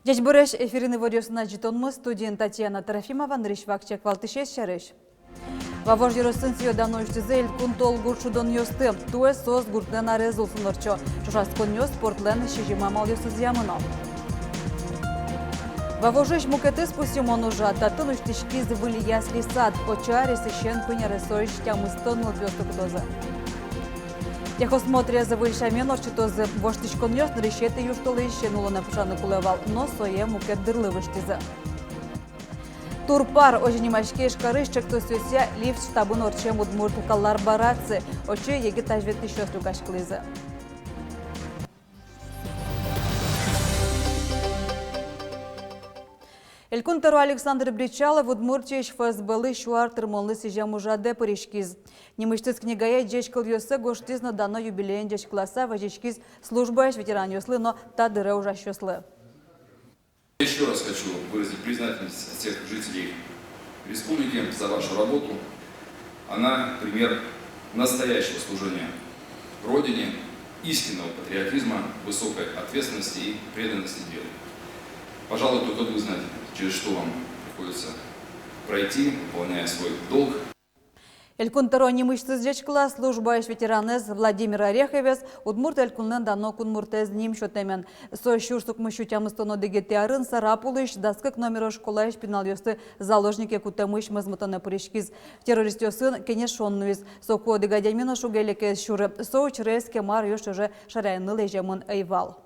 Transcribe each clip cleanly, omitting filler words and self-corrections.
Дядь Бореш, эфирный варьосына житонмы, студент Татьяна Трофимова, Нришвакчек Валтышес Шарыш. Вавож Еросын сиодан ойштызы кунтол гуршудон йосты, туэ сос гуртен арезул сунорчо, шушаскон йос спортлен шижимамал йосыз ямыно. Вавожиш мукеты спусимон ужа, татын уштишки звыли ясли сад, очари сыщен пыняресойш тямыстон лбёстук-дозы. Техосмотрия завышамен орчитозы, воштичкон йос нарешеты юштолы ищен улона пушаны кулевал, но сое мукет дырлывыштизы. Турпар оженимашке шкарышчек то сёся лифт штабын орчем удмуртукаллар барацы, очи еги тажвети шёслю кашклызы. Элькунтеру Александр Бричалов Удмуртич ФСБлы шуар тырмолны сижам ужаде паришкиз. Немыштыз книгая джечкал йосы гоштиз на дано юбилейн джечкласа вожечкиз службаеш ветеран йослы, но та дыра ужаш йослы. Еще раз хочу выразить признательность всех жителей республики за вашу работу. Она пример настоящего служения Родине, истинного патриотизма, высокой ответственности и преданности делу. Пожалуй, только вы знаете, через что вам приходится пройти, выполняя свой долг. Элькунтеру немыштыз джечкла службаеш ветеранез Владимир Ореховец Удмурт элькуннен дано кунмуртез ним шотемен. Сой шурсук мышу тямыстоно дегетеарын сарапулыш даскык номеро школаеш пинал йосты заложники кутемыш мызмытаны пыришкиз. Террорист йосын кенешоннуиз. Соко дегадямино шугелекез шуры. Соуч рез кемар йош уже шарайны лежемын айвал.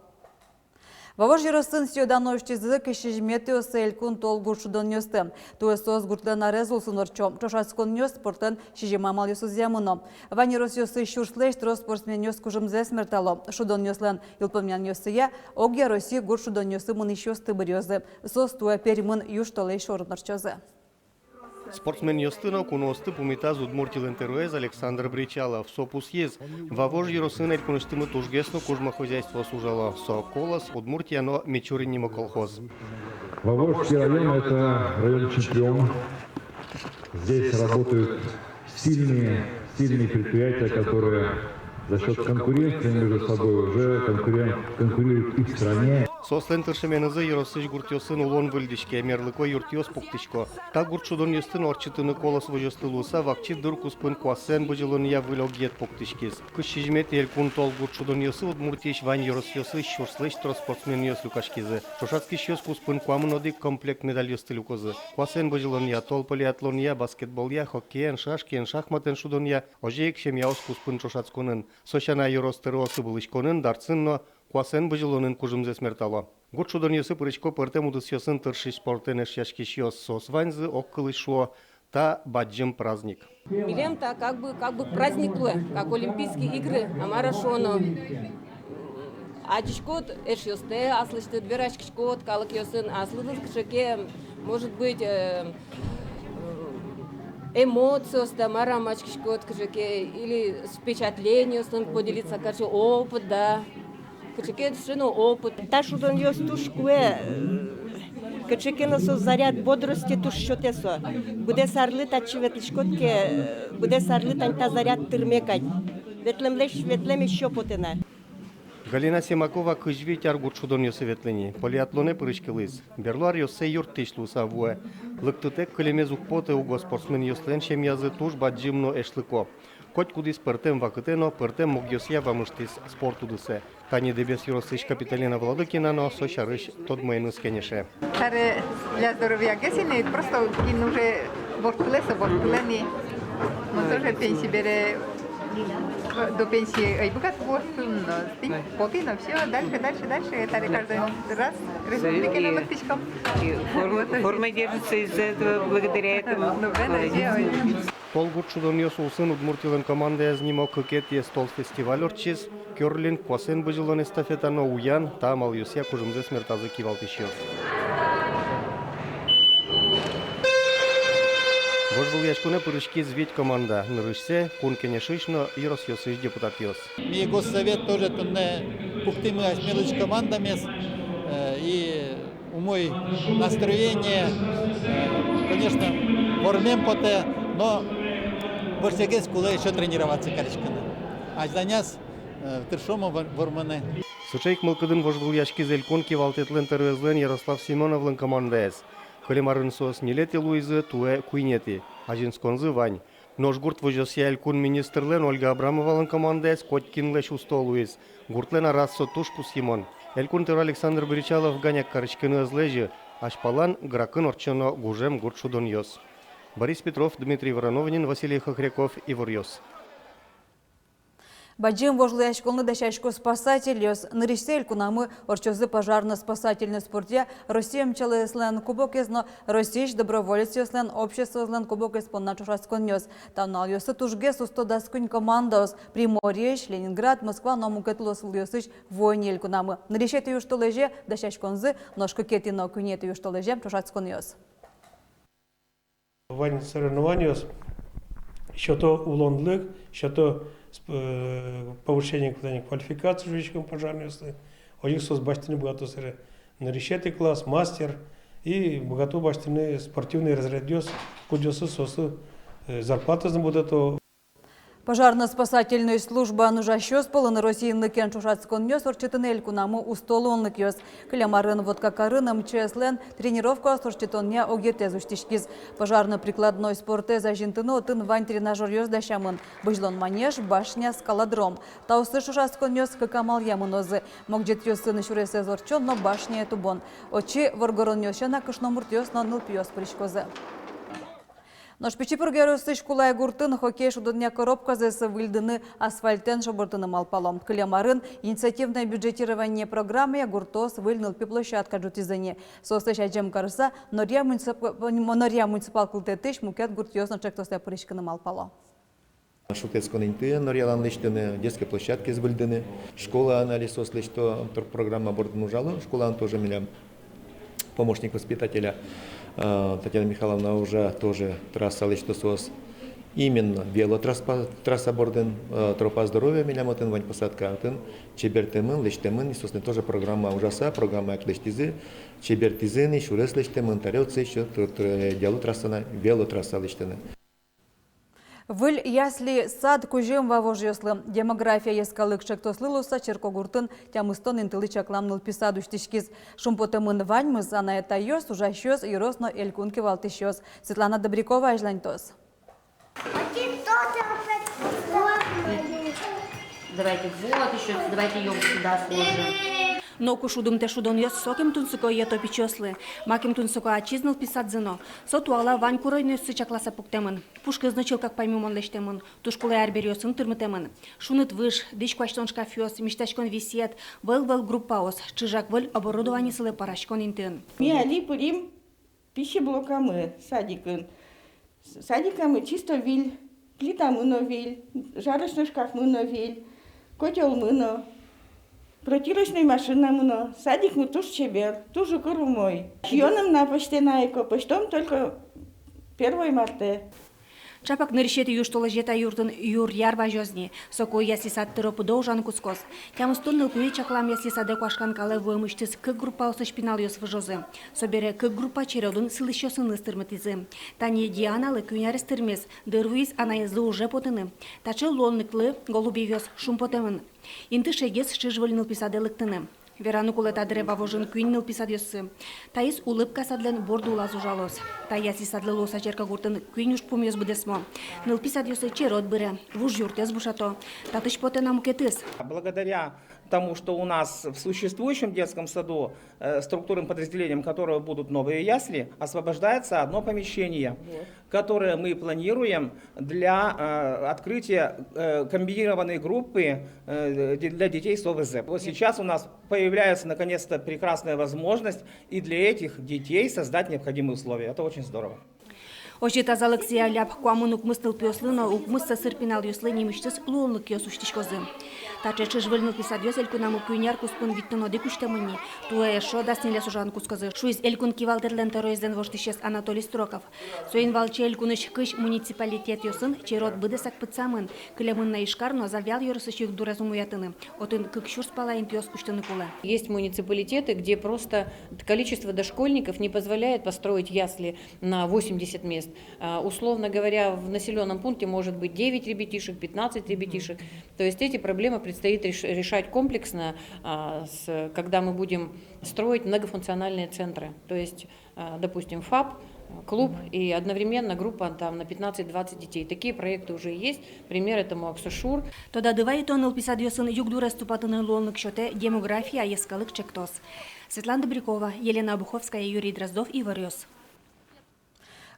Вавож Еросын сиодан ойштизы кешежмети осы элькун тол гуршудон нёсты. Туэсос гуртлен арезул сунорчо. Чошаскон нёс спортен шижемамал йосуз ямыно. Вань Ерос йосы шурслеш тро спортсмен нёс кужымзе смертало. Шудон нёслен юлпомян нёсыя, ог Ероси гуршудон нёсы мын ищёсты бырёзы. Сос туэ перимын юштолей шорнорчозы. Спортсмен Йостынов куносты пумитаз Удмуртилен теруэз Александр Бричалов. Сопус ез. Вавож Еросына элькуныштымы тужгесно кужмохозяйство сужало. Соколос Удмуртияно Мичуринимо колхоз. Вавожский район – это район чемпион. Здесь работают сильные предприятия, которые за счет конкуренции между собой уже конкурируют и в стране. Сослен тыршеменызы Еросыш гуртёсын улон выльдишке, мерлыко юртёс пуктичко. Та гуртшудон ёстын орчытыны колос вожостылуса, вакчи дыркуспын куасен быжылын я вылёгет пуктичкиз. Кышижмет элькун тол гуртшудон ёсы Удмуртиш вань Ерос ёсы шурслыш тро спортсмен ёс люкашкизы. Шошацки ёс куспын куамын одик комплект медаль ёсты люкозы. Куасен быжылын я тол полиатлон я, баскетбол я, хоккейен, шашкиен, шахматен шудон я, ожеек шем яос куспын шошацконын. Сошана Ерос тырыосы былышконын, дарцынно, Куасен быжылонын кужымзе смертало. Гуртшудон ёсы пырычко пыртем удыс ёсын тыршиш спортен эшяшкиш ёс сосваньзы оккылы шо та баджим праздник. Билем-то как бы праздник луэ, как Олимпийские игры, амара шоно. Ачишкот эш ёсте, аслышты дверачкишкот, калык ёсын, аслыдыз кшеке, может быть, эмоции, стамара мачкишкот кшеке, или с впечатлением поделиться, короче, опыт, да. Качекен шину опыт. Та шудон ёс тушкуе, качекен со заряд бодрости туш шотесо. Буде сарлы тачи ветлишкотке, буде сарлы та заряд тырмекать. Ветлем еще потена. Галина Семакова кыжви тяр гуртшудон ёсы ветлени. Полиатлоне пырышкылыз. Берлуар ёсы юртыш луса вуэ. Лыктытек кылемез укпоте уго спортсмен ёслен шем язы туш баджимно эшлыко. Коть кудис пыртем вакытено, пыртем мугьёсья вамыштис спорту дысе. Тани дебес Еросыш Капиталина Владыкина, но сощарыш тот майныс кенеше. Для здоровья гесины просто уже бортлени. Но тоже пенсии бере до пенсии ай богат потина, все, дальше. Это каждый раз республики на лодочком. Форма держится из-за этого, благодаря этому. Тол гуртшудон ёс улсын Удмуртилен команда язнимо кыкет ес тол фестиваль орчиз, кёрлин куасен быжылон эстафетано уян, та мал ёсья кужымзе смертазы кивалтыш ёс. Вожбыл яшкуне пырышки зведь команда. Нырышсе, кункене шишно и росьёсыш депутатиос. И госсовет тоже тунне пухтымы осмелыч командами. И у мой настроение, конечно, вормем поте, но больше куле еще тренироваться карчканы. А за нас в Тершому ворманы. Сучайк мылкыдын вожбыл яшки зельконки валтетлен тервезлен Ярослав Симоновлен командаес. Колемарын сос нелети Луизы туэ куйнети, а жинсконзы вань. Нож гурт вожося элькун министрлен Ольга Абрамовален командаес Котькин леш устолуис. Гуртлен арассо тушпу Симон. Элькун тер Александр Бричалов ганяк карычкыны ызлежи, ашпалан гракын орчоно гужем гурт шудон йос. Борис Петров, Дмитрий Вороновнин, Василий Хохряков, Ивор Йос. Баджим вожлы школны дащачку спасатель йос. Ныришсель кунамы орчозы пожарно-спасательный спорте Россия мчала слен кубок но Российш доброволец слен общество слен кубок из понначушаскон йос. Тавнал йосы тужге сустодаскунь командос Приморьеш, Ленинград, Москва, но мукетлос йосыч войнель кунамы. Ныришет ю что леже дащачконзы, ножка кетино кунет ю что леже чушаскон йос. Вань соревнованиос, что то улонлык, что то повышение квалификации жучкам пожарности. У них баштины богато нарищетый класс, мастер и богато баштины спортивный разрядёс, кудёсы сосы зарплата за вот это. Пожарно-спасательная служба нужащёс полон Российный кенчушацкон нёс орчетынель кунаму устолонлык ёс. Клямарын водка карын МЧСлен тренировка сорчетоння огетезуштишкиз. Пожарно-прикладной спорте зажинтыны отын вань тренажер ёс дащамын. Быжлон манеж, башня, скалодром. Таусы шушацкон нёс кыкамал ямынозы. Могджет ёсын шуресе зорчон, но башня тубон. Очи воргорон ёсена кышномурт ёс, но нылп ёс пришкозы. Наш печипургеру сышкулай гуртын хоккей шудыня коробка зэсы выльдыны асфальтен шобортыны малпалом. Клямарын инициативное бюджетирование программы гуртос выльныл площадка джутизыне. Сосыш аджем карыса норья муниципал кылтетыш мукет гуртьёсно чектосе прышкыны малпало. Шутецкон инты норьялан лештыны, детской площадки звыльдыны. Школа анализ лешто программа бордыну жало. Школа тоже меня помощник воспитателя. Татьяна Михайловна уже тоже трасса Лечтосос. Именно велотрасса борден, тропа здоровья, милямотен, вань посадка, чебертемын, лечтемын, собственно, тоже программа ужаса, программа клештизы, чебертизыны, шурес лечтемын, тарелцы, еще диалог трасса, велотрасса лечтены. Выль ясли сад кужем вавожьёслы. Демография ескалык чектослылуса черкогуртын тямыстон интылы чакламныл писадуштишкиз. Шумпотымын ваньмыз, ана это ёс, ужащёс и росно элькунки валтышёс. Светлана Добрякова, Ажланьтос. Давайте вот еще, давайте ее сюда сложим. Но кушудум те шудон ёс соким тунсуко ето пичослы. Маким тунсуко ачизныл писадзыно. Сотуала вань куройны сычакласа пуктемын. Пушка значил как поймёмон лештемын. Тушкулы арберёсын тырмытемын. Шунет выш, дыш кваштон шкафёс, мечтачкон висет. Вэл группаос. Чижак вэль оборудование сылы парашкон интын. Ми али пырим пищеблокамы садикын. Садикамы чисто виль. Плита мыно виль. Жарочный шкаф мыно виль. Котел мыно. Протирочная машина мыно, садик мы туж чебер, туже куру мой. Чьоном на почте найко, почтом только 1 марта. Чапак нырщети юштола жета юртын юр ярва жозни. Соко ясли сад тыропу должан кускос. Тям стунныл куи чаклам ясли саде квашкан кале вымыштыз к группа осы шпинал ёс вжозы. Собере к группа чередун сылыщосын ыстырмытизы. Тани дианалы кюняры стырмес, дырвиз анаезы уже потыны. Тачы лонныклы голуби ёс шум потемын. Инты шегес шижвыльныл писаделыктыны. Верану кулета дреба вожын кюнныл писадёсы. Таис улыбка садлен борду лазу жалос. Таяси садлылоса черка гуртын кюнюш пумёс будесмо. Ныл писадёсы черот быре, вуж юртес бушато. Татыш потена мукетыс. Благодаря тому, что у нас в существующем детском саду структурным подразделением, которого будут новые ясли, освобождается одно помещение, которое мы планируем для открытия комбинированной группы для детей с ОВЗ. Вот сейчас у нас появляется наконец-то прекрасная возможность и для этих детей создать необходимые условия. Это очень здорово. Ощита Алексея ляп куамын укмыстыл пёслыно укмысса сырпинал юслы немиштес луонлык ёсуштишкозы. Таче чыжвыльну писадёс элькунаму күйняр куспун виттуно дикуштамыни. Туэ шо дасниле сужан кускозы. Шуиз элькун кивалтерлен терроизден воштищес Анатолий Строков. Соин валче элькуныш кыш муниципалитет ёсын чирот быдысак пыцамын. Кылемын на ишкарно завял ёрысыш юг дуразумуятыны. Отын кыкшур спалаин пёс куштаны кулы. Есть муниципалитеты, где просто количество дошкольников не позволяет построить ясли на 80 мест. Условно говоря, в населенном пункте может быть 9 ребятишек, 15 ребятишек. То есть эти проблемы предстоит решать комплексно, когда мы будем строить многофункциональные центры. То есть, допустим, ФАП, клуб и одновременно группа там на 15-20 детей. Такие проекты уже есть. Пример этому Аксушур. Тода дывай тоннел писадёсын югдура ступатыны лолнык счёте демография ескалык чектос. Светлана Добрякова, Елена Обуховская, Юрий Дроздов и Варёс.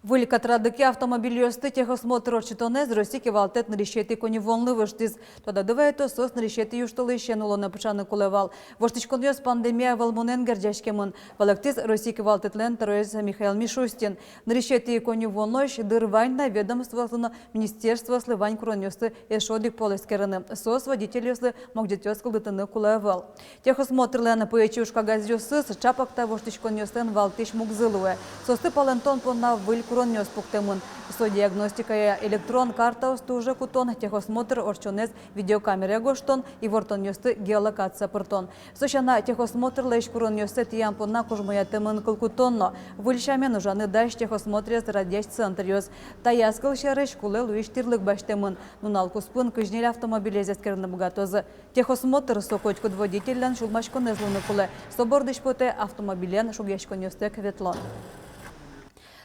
Вылькатрадыки автомобильёсты техосмотр орчитонез Росики валтет нарещети кони волны выштиз. Тода дывайто сос нарещети юштылы ищен улона пычаны кулевал. Воштичконёс пандемия валмунен гердяшкемын. Валактиз Росики валтетлен троез Михаил Мишустин. Нарещети кони волнойш дырвань на ведомствослыны министерство сливань куронёсты эшодик полескерыны. Сос водителёслы могдетёс кылдытыны кулевал. Техосмотрлен пыечушка газёсыз чапакта воштичконёстен валтиш мугзылуэ. Состы палентон понна выль куронёс пуктемын. Со диагностикая электрон карта устуже кутон, техосмотр орчонез видеокамера гоштон и вортонёсты геолокация пыртон. Сошана техосмотр лэш куронёсты тиян понна кужмаятемын кылкутонно. Выльшамен ужаны даш техосмотрез радящ центриёс. Таяскыл шарыш кулы луиш тирлык баштемын. Нунал куспын кыжнель автомобилезескерны богатозы. Техосмотр сокочкуд водителен шулмашконезлыны кулы. Собордыш поте автомобилен шугяшконёсты кветлон.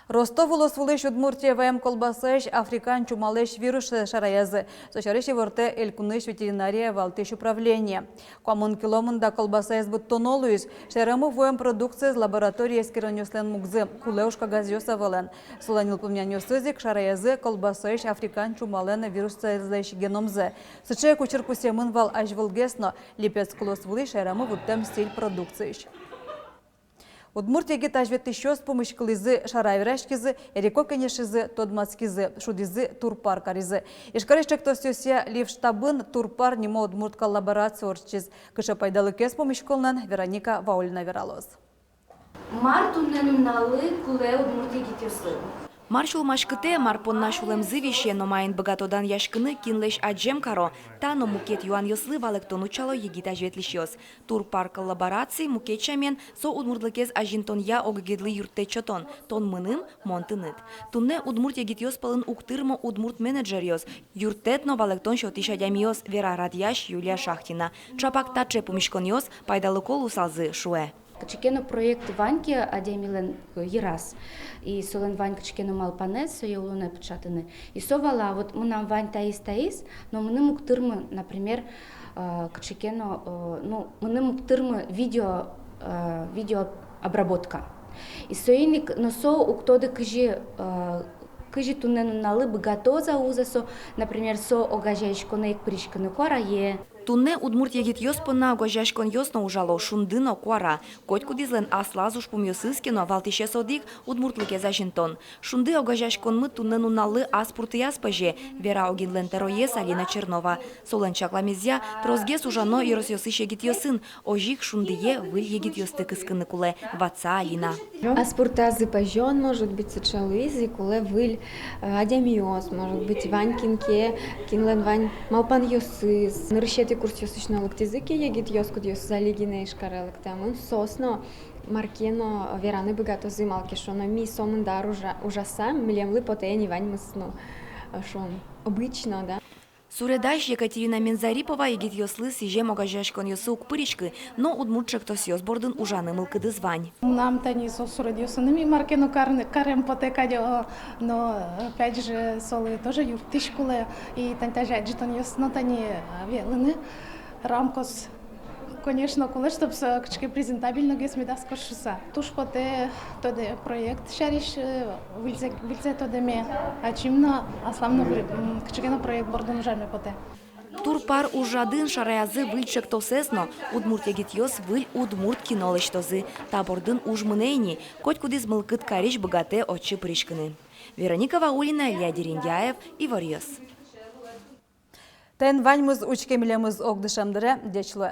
Ростов улысвылыш Удмуртия ВМ колбасыш африкан чумалыш вирус шараязы. Сочарыш ворте элькуныш ветеринария валтыш управление. Коммун киломында колбасаяз буттонолуис. Шераму ВМ продукция из лаборатории скиронёслен мугзы. Кулеушка газёса вален. Соланил помнянёсызик шараязы колбасыш африкан чумалена вирус цаизлэш геномзе. Сыче кучеркусемын вал ажвылгесно. Липец кулосвылыш шераму буттем стиль продукцияш. Удмуртияге тажветті шөз помощь кылызы шарайврашкизы, эреко кенешизы, тодмацкизы, шудизы, турпаркаризы. Ишкарышчак тосёсия лив штабын турпар немо удмурт коллаборация орчиз. Кыша пайдалы кес помощь кылнан Вероника Ваульна вералоз. Мартуннен налы куле удмуртияге тёсы. Маршул машкыте марпонна шулемзы вище, но майн богатодан яшкыны кинлеш аджем каро, та но мукет юан йослы валектону чало егита жветлишьёс. Тур парк коллаборации мукет чамен со удмуртлыкез ажинтон я огагедлы юрте чотон, тон мыным монтынет. Тунне удмурт егит йос пылын уктырмо удмурт менеджер йос, юртет но валектон шотиша дямиос Вера Радьяш Юлия Шахтина. Чапак таче помешкон йос пайдалы колу салзы шуэ. Качекено проект Ваньки адемилен ерас. И солен Вань качекено малпанес, я улуна печатаны. И совала, вот мы нам Вань таис, но мы нам уктырмы, например, качекено, ну, мы нам уктырмы видеообработка. И соиник, но со уктоды кыжи тунену налы богатоза узасо, например, со огажаечко на их пришканы корае. Тунне удмурт егит йоспына огажашкон йосно ужало шундыно куара. Котку дизлен аслазуш пумьосыскино валтише содик удмуртлыке зажинтон. Шунды огажашкон мы туннену налы аспурты яспаже. Вера огинлен тероес Алина Чернова. Солен чакламезя трозге сужано и росьосыш егит йосын. Ожик шундые выль егит йосты кыскыны куле. Ваца Алина. Аспуртазы пажон может быть сычалызи куле выль адямиос. Может быть ванькинке кинлен вань малпан йосыз. Нарышети курс йосычно лыктизыки егит йоскуд йос залигине ишкарелык тамын сосно маркено вераны богатозы малкешоно ми сомындар ужаса милемлы потени вань мысну шон обычно, да. Суредаш Екатерина Мензарипова егит йослы сижем огажашкон йосы укпыричкы, но удмуртчак тос йосбордын ужаны мылкыды звань. Нам тани со суредёсынами маркено карем потекадё, но опять же солы тоже юртышкуле и тантажа джитон йосно тани велыны рамкос. Конечно, коли щоб качки презентабельно гесми да скошуса. Туш поте тоде проект шариш вильце тоде ме, а чимно аславно качки на проект бордон жаме поте. Турпар ужадын шараязы выльчек тосесно, удмурт егит йос выль удмурт кинолыш тозы, табордын ужмынейни, коть кудиз мылкыт кариш богате отчы пришкыны. Вероника Ваулина, Илья Дерендяев и Варьёс. Тен ваньмыз учкемелеміз огдышамдыре дечлы.